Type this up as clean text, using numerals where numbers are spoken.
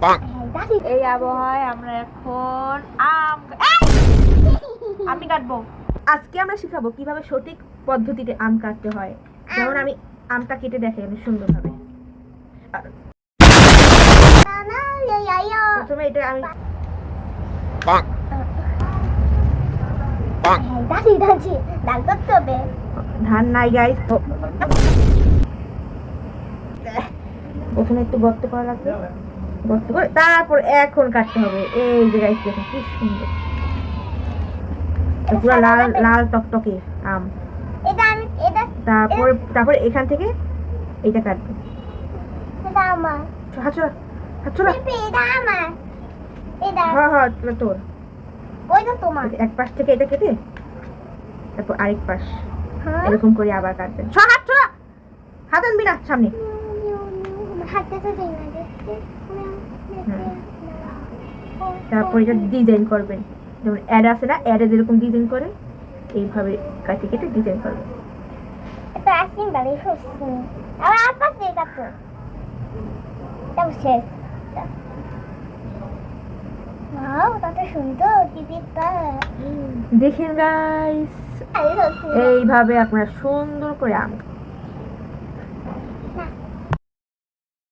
এই আবহাওয়ায় আমরা এখন আমি কাটবো। আজকে আমরা শিখাবো কিভাবে সঠিক পদ্ধতিতে আম কাটতে হয়। যেমন আমি আমটা কেটে দেখাই আমি সুন্দরভাবে। প্রথমে এটা আমি ধান নাই গাইস, প্রথমে একটু গর্ত করা লাগবে, গর্ত করে তারপর এখন কাটতে হবে। এই যে গাইস দেখুন কি সুন্দর, পুরো লাল লাল টকটকে আম। তারপর এখান থেকে এইটা কাটবে। তোর এক পাশ থেকে এটা কেটে তারপর আরেক পাশ এরকম করে আবার কাটবেন। হাত আনবি না সামনে। তারপর এটা ডিজাইন করবেন, যেমন অ্যাড আছে না, অ্যাডে যেরকম ডিজাইন করে এইভাবে কাটে কেটে ডিজাইন করবেন। দেখেন গাইস, এইভাবে আপনারা সুন্দর করে আম